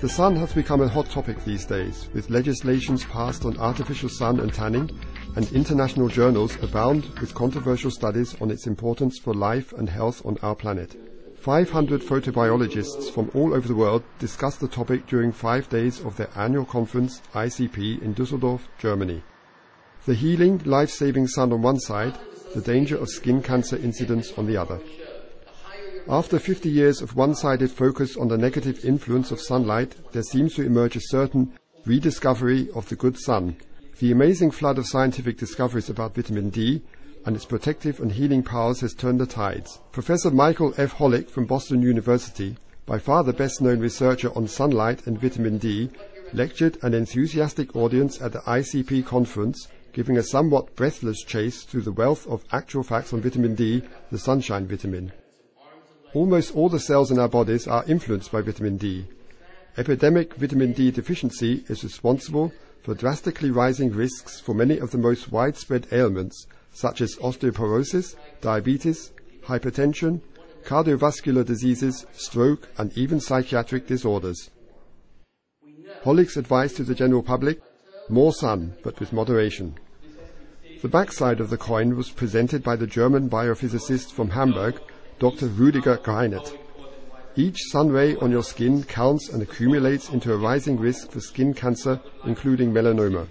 The sun has become a hot topic these days, with legislations passed on artificial sun and tanning, and international journals abound with controversial studies on its importance for life and health on our planet. 500 photobiologists from all over the world discussed the topic during 5 days of their annual conference, ICP, in Dusseldorf, Germany. The healing, life-saving sun on one side, the danger of skin cancer incidence on the other. After 50 years of one-sided focus on the negative influence of sunlight, there seems to emerge a certain rediscovery of the good sun. The amazing flood of scientific discoveries about vitamin D and its protective and healing powers has turned the tides. Professor Michael F. Holick from Boston University, by far the best-known researcher on sunlight and vitamin D, lectured an enthusiastic audience at the ICP conference, giving a somewhat breathless chase through the wealth of actual facts on vitamin D, the sunshine vitamin. Almost all the cells in our bodies are influenced by vitamin D. Epidemic vitamin D deficiency is responsible for drastically rising risks for many of the most widespread ailments, such as osteoporosis, diabetes, hypertension, cardiovascular diseases, stroke, and even psychiatric disorders. Holick's advice to the general public: more sun, but with moderation. The backside of the coin was presented by the German biophysicist from Hamburg, Dr. Rüdiger Greinert. Each sun ray on your skin counts and accumulates into a rising risk for skin cancer, including melanoma.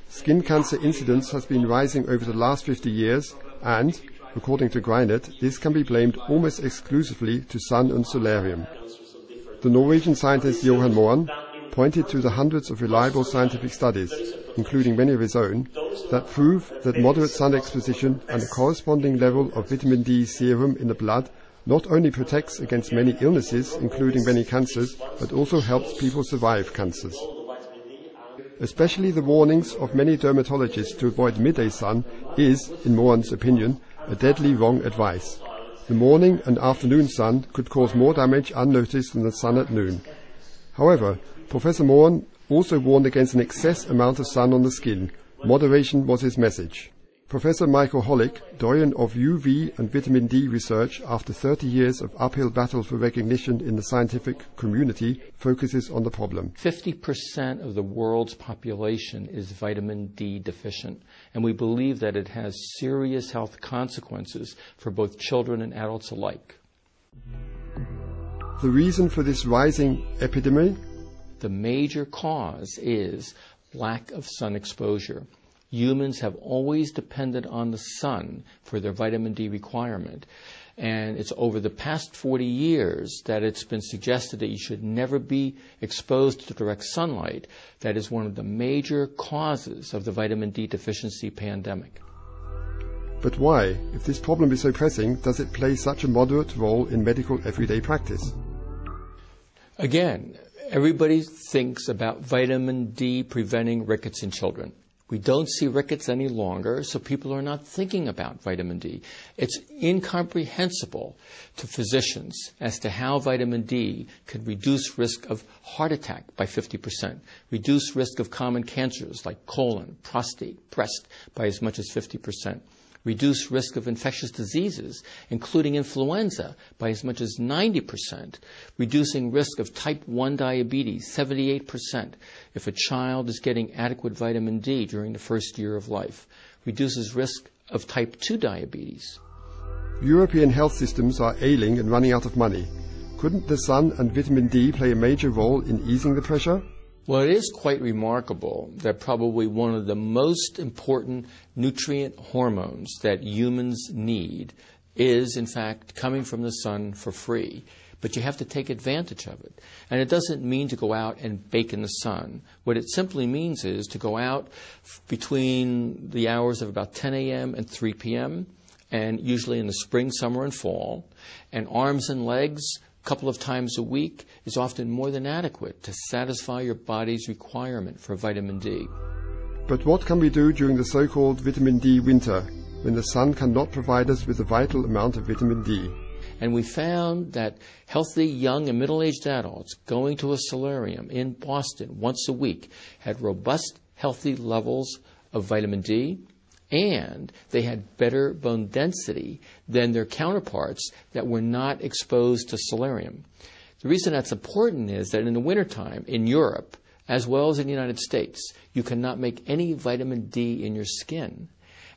Skin cancer incidence has been rising over the last 50 years and, according to Greinert, this can be blamed almost exclusively to sun and solarium. The Norwegian scientist Johan Moen pointed to the hundreds of reliable scientific studies, including many of his own, that prove that moderate sun exposition and a corresponding level of vitamin D serum in the blood not only protects against many illnesses, including many cancers, but also helps people survive cancers. Especially the warnings of many dermatologists to avoid midday sun is, in Moen's opinion, a deadly wrong advice. The morning and afternoon sun could cause more damage unnoticed than the sun at noon. However, Professor Moen also warned against an excess amount of sun on the skin. Moderation was his message. Professor Michael Holick, doyen of UV and vitamin D research after 30 years of uphill battle for recognition in the scientific community, focuses on the problem. 50% of the world's population is vitamin D deficient, and we believe that it has serious health consequences for both children and adults alike. The reason for this rising epidemic? The major cause is lack of sun exposure. Humans have always depended on the sun for their vitamin D requirement. And it's over the past 40 years that it's been suggested that you should never be exposed to direct sunlight. That is one of the major causes of the vitamin D deficiency pandemic. But why, if this problem is so pressing, does it play such a moderate role in medical everyday practice? Again, everybody thinks about vitamin D preventing rickets in children. We don't see rickets any longer, so people are not thinking about vitamin D. It's incomprehensible to physicians as to how vitamin D could reduce risk of heart attack by 50%, reduce risk of common cancers like colon, prostate, breast by as much as 50%, reduce risk of infectious diseases, including influenza, by as much as 90%, reducing risk of type 1 diabetes, 78%, if a child is getting adequate vitamin D during the first year of life, reduces risk of type 2 diabetes. European health systems are ailing and running out of money. Couldn't the sun and vitamin D play a major role in easing the pressure? Well, it is quite remarkable that probably one of the most important nutrient hormones that humans need is, in fact, coming from the sun for free. But you have to take advantage of it. And it doesn't mean to go out and bake in the sun. What it simply means is to go out between the hours of about 10 a.m. and 3 p.m., and usually in the spring, summer, and fall, and arms and legs a couple of times a week is often more than adequate to satisfy your body's requirement for vitamin D. But what can we do during the so-called vitamin D winter, when the sun cannot provide us with a vital amount of vitamin D? And we found that healthy young and middle-aged adults going to a solarium in Boston once a week had robust, healthy levels of vitamin D, and they had better bone density than their counterparts that were not exposed to solarium. The reason that's important is that in the wintertime in Europe, as well as in the United States, you cannot make any vitamin D in your skin.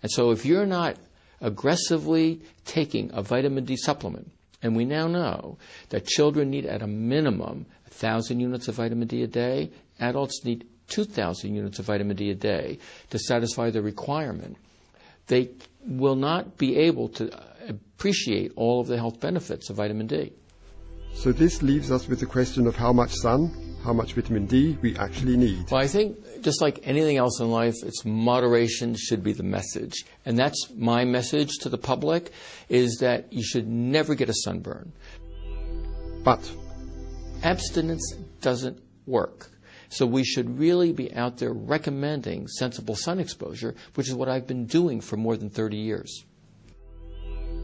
And so if you're not aggressively taking a vitamin D supplement, and we now know that children need at a minimum 1,000 units of vitamin D a day, adults need 2,000 units of vitamin D a day to satisfy the requirement, they will not be able to appreciate all of the health benefits of vitamin D. So this leaves us with the question of how much sun, how much vitamin D we actually need. Well, I think just like anything else in life, it's moderation should be the message. And that's my message to the public, is that you should never get a sunburn. But abstinence doesn't work. So we should really be out there recommending sensible sun exposure, which is what I've been doing for more than 30 years.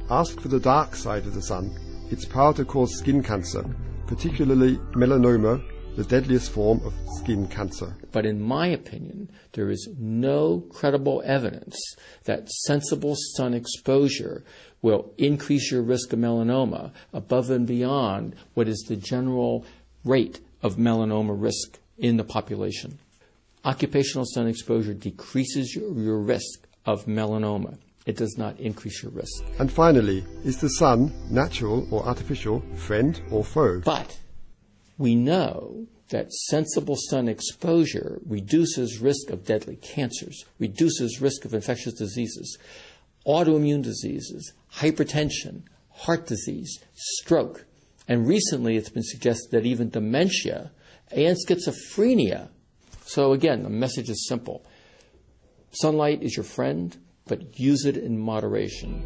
Ask for the dark side of the sun. Its power to cause skin cancer, particularly melanoma, the deadliest form of skin cancer. But in my opinion, there is no credible evidence that sensible sun exposure will increase your risk of melanoma above and beyond what is the general rate of melanoma risk in the population. Occupational sun exposure decreases your risk of melanoma. It does not increase your risk. And finally, is the sun, natural or artificial, friend or foe? But we know that sensible sun exposure reduces risk of deadly cancers, reduces risk of infectious diseases, autoimmune diseases, hypertension, heart disease, stroke. And recently it's been suggested that even dementia and schizophrenia. So again, the message is simple. Sunlight is your friend, but use it in moderation.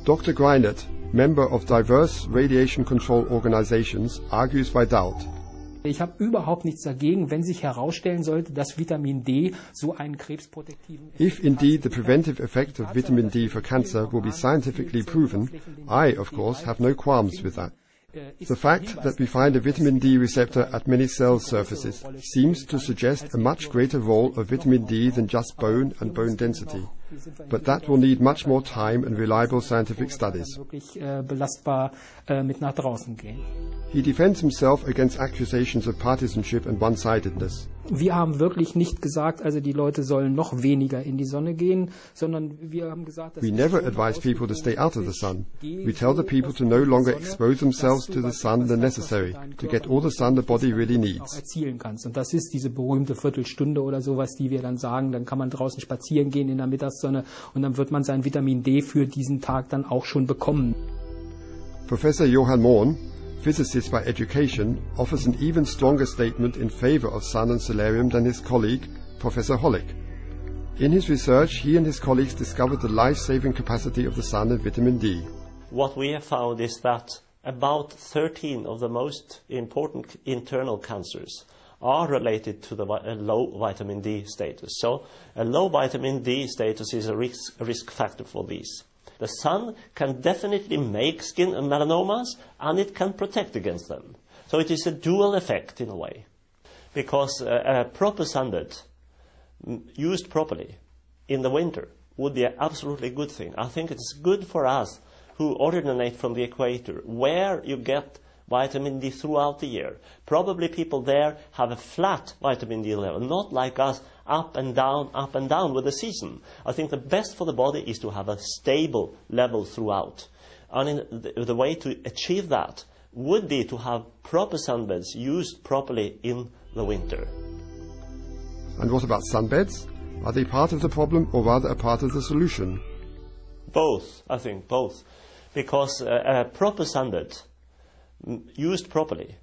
Dr. Greinert, member of diverse radiation control organizations, argues by doubt. Ich habe überhaupt nichts dagegen, wenn sich herausstellen sollte, dass Vitamin D so einen krebsprotektiven Effekt If indeed the preventive effect of vitamin D for cancer will be scientifically proven, I, of course, have no qualms with that. The fact that we find a vitamin D receptor at many cell surfaces seems to suggest a much greater role of vitamin D than just bone and bone density. But that will need much more time and reliable scientific studies. belastbar mit nach draußen gehen. He defends himself against accusations of partisanship and one-sidedness. Wir haben wirklich nicht gesagt, also die Leute sollen noch weniger in die Sonne gehen, sondern wir haben gesagt, dass We never advise people to stay out of the sun. We tell the people to no longer expose themselves to the sun than necessary, to get all the sun the body really auch needs. erzielen kannst. Und das ist diese berühmte Viertelstunde oder sowas, die wir dann sagen, dann kann man draußen spazieren gehen in der Mittagssonne und dann wird man sein Vitamin D für diesen Tag dann auch schon bekommen. Professor Johann Mohn, physicist by education, offers an even stronger statement in favor of sun and solarium than his colleague, Professor Hollick. In his research, he and his colleagues discovered the life-saving capacity of the sun and vitamin D. What we have found is that about 13 of the most important internal cancers are related to the low vitamin D status. So a low vitamin D status is a risk factor for these. The sun can definitely make skin and melanomas, and it can protect against them. So it is a dual effect in a way, because a proper sunbed used properly in the winter would be an absolutely good thing. I think it's good for us who originate from the equator, where you get vitamin D throughout the year. Probably people there have a flat vitamin D level, not like us, up and down with the season. I think the best for the body is to have a stable level throughout. And the way to achieve that would be to have proper sunbeds used properly in the winter. And what about sunbeds? Are they part of the problem or rather a part of the solution? Both, I think, both. Because a proper sunbed used properly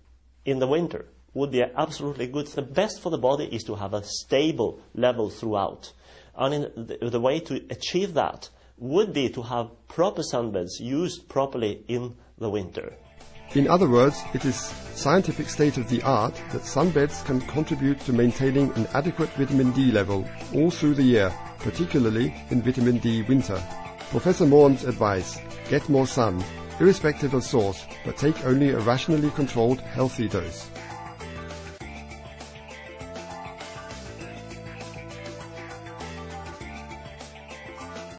in the winter would be an absolutely good thing. The best for the body is to have a stable level throughout. And the way to achieve that would be to have proper sunbeds used properly in the winter. In other words, it is scientific state-of-the-art that sunbeds can contribute to maintaining an adequate vitamin D level all through the year, particularly in vitamin D winter. Professor Mohn's advice: get more sun, irrespective of source, but take only a rationally controlled, healthy dose.